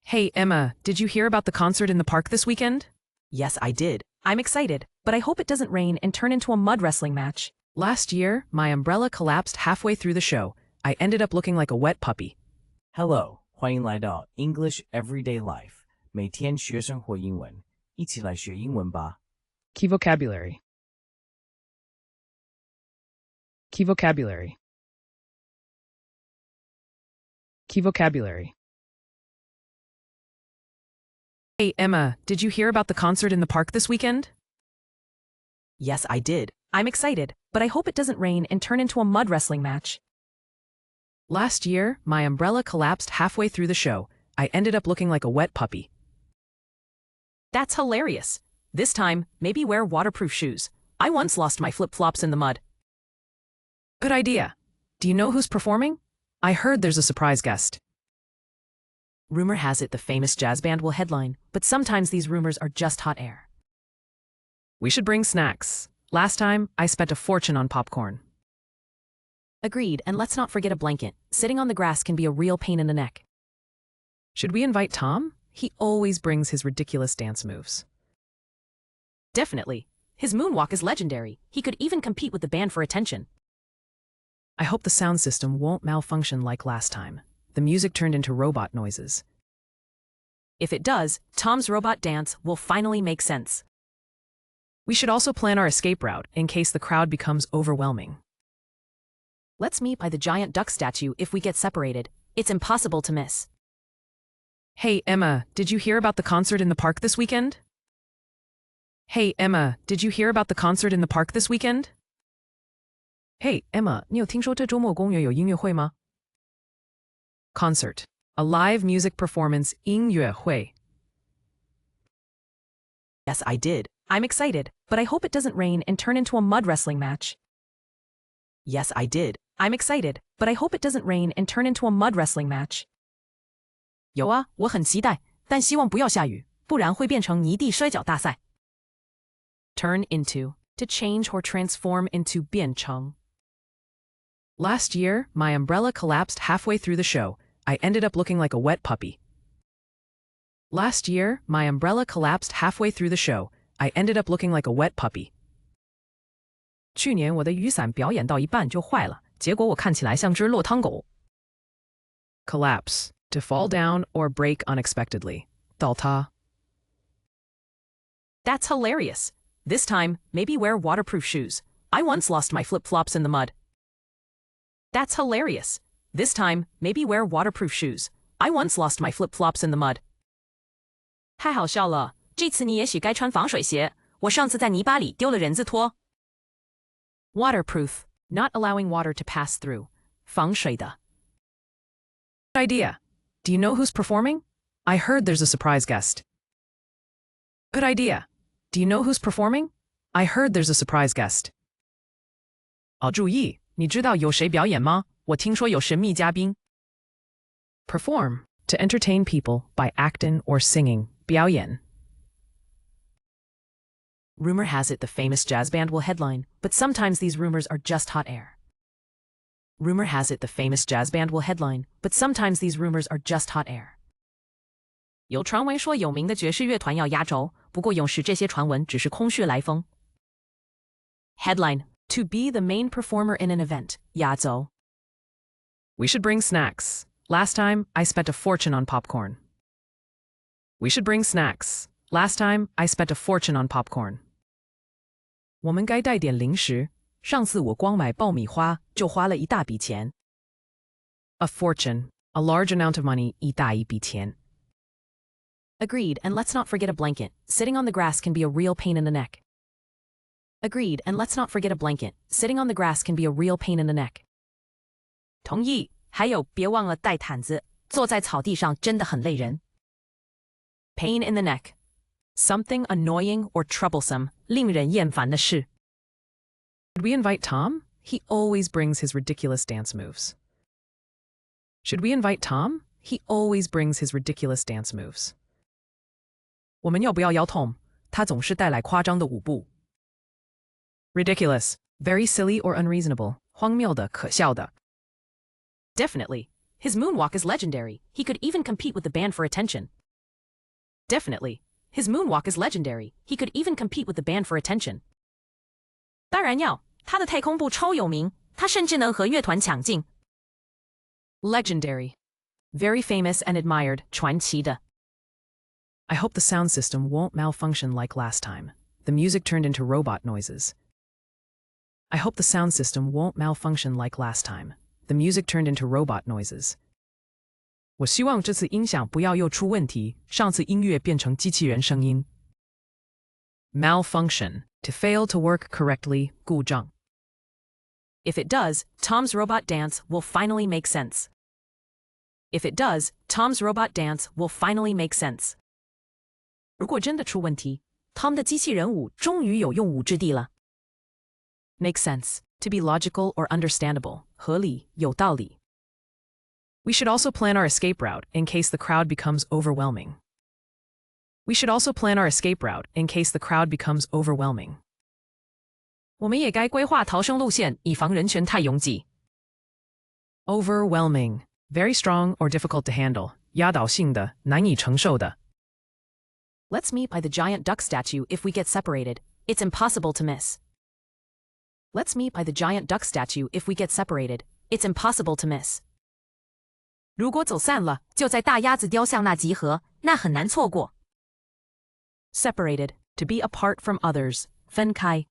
Hey, Emma, did you hear about the concert in the park this weekend? Yes, I did. I'm excited, but I hope it doesn't rain and turn into a mud wrestling match. Last year, my umbrella collapsed halfway through the show. I ended up looking like a wet puppy. Hello, 欢迎来到 English Everyday Life， 每天学生活英文，一起来学英文吧。Key vocabulary. Key vocabulary. Key vocabulary. Hey, Emma, did you hear about the concert in the park this weekend? Yes, I did. I'm excited, but I hope it doesn't rain and turn into a mud wrestling match. Last year, my umbrella collapsed halfway through the show. I ended up looking like a wet puppy. That's hilarious. This time, maybe wear waterproof shoes. I once lost my flip-flops in the mud. Good idea. Do you know who's performing? I heard there's a surprise guest. Rumor has it the famous jazz band will headline, but sometimes these rumors are just hot air. We should bring snacks. Last time, I spent a fortune on popcorn. Agreed, and let's not forget a blanket. Sitting on the grass can be a real pain in the neck. Should we invite Tom? He always brings his ridiculous dance moves. Definitely. His moonwalk is legendary. He could even compete with the band for attention. I hope the sound system won't malfunction like last time. The music turned into robot noises. If it does, Tom's robot dance will finally make sense. We should also plan our escape route in case the crowd becomes overwhelming. Let's meet by the giant duck statue if we get separated. It's impossible to miss. Hey, Emma, did you hear about the concert in the park this weekend? Hey, Emma, did you hear about the concert in the park this weekend? Hey, Emma, 你有听说这周末公园有音乐会吗? Concert. A live music performance, 音乐会. Yes, I did. I'm excited, but I hope it doesn't rain and turn into a mud wrestling match. Yes, I did. I'm excited, but I hope it doesn't rain and turn into a mud wrestling match. 有啊，我很期待，但希望不要下雨，不然会变成泥地摔跤大赛。Turn into, to change or transform into 变成. Last year, my umbrella collapsed halfway through the show. I ended up looking like a wet puppy. Last year, my umbrella collapsed halfway through the show. I ended up looking like a wet puppy. 去年我的雨伞表演到一半就坏了，结果我看起来像只落汤狗。Collapse, to fall down or break unexpectedly. 倒塌. That's hilarious. This time, maybe wear waterproof shoes. I once lost my flip-flops in the mud. That's hilarious. This time, maybe wear waterproof shoes. I once lost my flip-flops in the mud. 太好笑了，这次你也许该穿防水鞋。我上次在泥巴里丢了人字拖。Waterproof, not allowing water to pass through. 防水的。Good idea. Do you know who's performing? I heard there's a surprise guest. Good idea. Do you know who's performing? I heard there's a surprise guest. 注意，你知道有谁表演吗？我听说有神秘嘉宾。Perform, to entertain people by acting or singing. 表演. Rumor has it the famous jazz band will headline, but sometimes these rumors are just hot air. Rumor has it the famous jazz band will headline, but sometimes these rumors are just hot air. 有传闻说有名的爵士乐团要压轴，不过有时这些传闻只是空穴来风。Headline, to be the main performer in an event, 压轴。We should bring snacks. Last time, I spent a fortune on popcorn. We should bring snacks. Last time, I spent a fortune on popcorn. 我们该带点零食。上次我光买爆米花就花了一大笔钱。A fortune, a large amount of money, 一大一笔钱。Agreed, and let's not forget a blanket. Sitting on the grass can be a real pain in the neck. Agreed, and let's not forget a blanket. Sitting on the grass can be a real pain in the neck. 同意，还有别忘了带毯子，坐在草地上真的很累人。Pain in the neck. Something annoying or troublesome, 令人厌烦的事。Should we invite Tom? He always brings his ridiculous dance moves. Should we invite Tom? He always brings his ridiculous dance moves. 我们要不要邀 Tom？ 他总是带来夸张的舞步。Ridiculous, very silly or unreasonable, 荒谬的，可笑的。Definitely. His moonwalk is legendary. He could even compete with the band for attention. Definitely. His moonwalk is legendary. He could even compete with the band for attention. 当然要，他的太空步超有名，他甚至能和乐团抢镜。Legendary. Very famous and admired, 传奇的。I hope the sound system won't malfunction like last time. The music turned into robot noises. I hope the sound system won't malfunction like last time. The music turned into robot noises. 我希望这次音响不要又出问题，上次音乐变成机器人声音。Malfunction. To fail to work correctly, 故障。If it does, Tom's robot dance will finally make sense. If it does, Tom's robot dance will finally make sense. 如果真的出问题， Tom 的机器人舞终于有用武之地了。Make sense. To be logical or understandable. 合理，有道理。We should also plan our escape route in case the crowd becomes overwhelming. We should also plan our escape route in case the crowd becomes overwhelming. 我们也该规划逃生路线，以防人群太拥挤。Overwhelming. Very strong or difficult to handle. 压倒性的，难以承受的。Let's meet by the giant duck statue if we get separated. It's impossible to miss. Let's meet by the giant duck statue if we get separated. It's impossible to miss. 如果走散了，就在大鸭子雕像那集合，那很难错过。Separated. To be apart from others. 分开。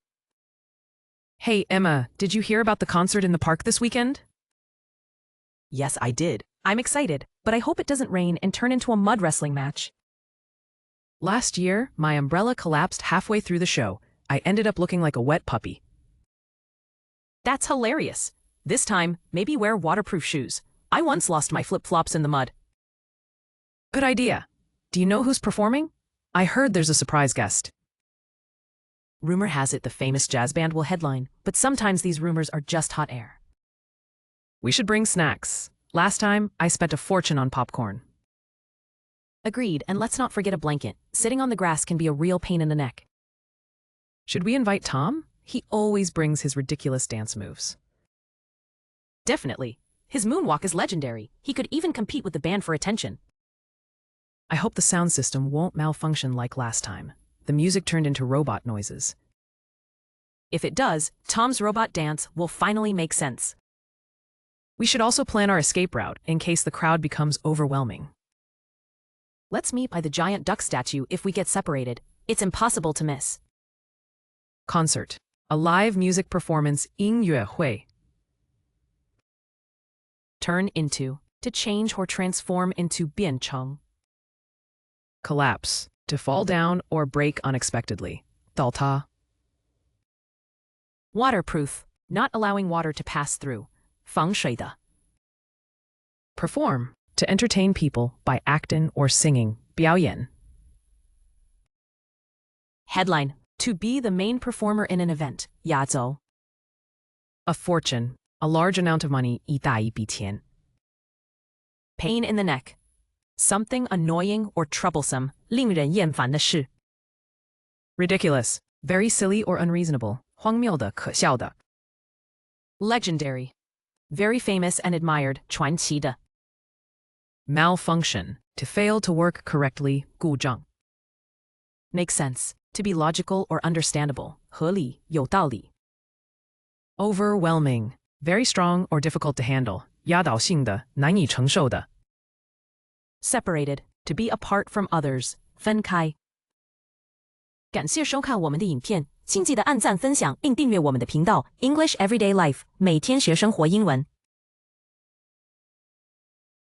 Hey, Emma, did you hear about the concert in the park this weekend? Yes, I did. I'm excited, but I hope it doesn't rain and turn into a mud wrestling match. Last year, my umbrella collapsed halfway through the show. I ended up looking like a wet puppy. That's hilarious. This time, maybe wear waterproof shoes. I once lost my flip-flops in the mud. Good idea. Do you know who's performing? I heard there's a surprise guest. Rumor has it the famous jazz band will headline, but sometimes these rumors are just hot air. We should bring snacks. Last time, I spent a fortune on popcorn. Agreed, and let's not forget a blanket. Sitting on the grass can be a real pain in the neck. Should we invite Tom? He always brings his ridiculous dance moves. Definitely. His moonwalk is legendary. He could even compete with the band for attention. I hope the sound system won't malfunction like last time. The music turned into robot noises. If it does, Tom's robot dance will finally make sense. We should also plan our escape route in case the crowd becomes overwhelming. Let's meet by the giant duck statue if we get separated. It's impossible to miss. Concert. A live music performance, 音乐会. Turn into. To change or transform into 变成. Collapse. To fall down or break unexpectedly. 倒塌. Waterproof. Not allowing water to pass through. 防水的. Perform. To entertain people by acting or singing. 表演. Headline. To be the main performer in an event. 压轴. A fortune. A large amount of money. 一大一笔钱. Pain in the neck. Something annoying or troublesome. 令人厌烦的事. Ridiculous. Very silly or unreasonable. 荒谬的，可笑的. Legendary. Very famous and admired. 传奇的. Malfunction. To fail to work correctly. 故障. Make sense. To be logical or understandable. 合理，有道理. Overwhelming. Very strong or difficult to handle. 压倒性的，难以承受的. Separated. To be apart from others. 分开. 感谢收看我们的影片，请记得按赞、分享并订阅我们的频道 English Everyday Life， 每天学生活英文。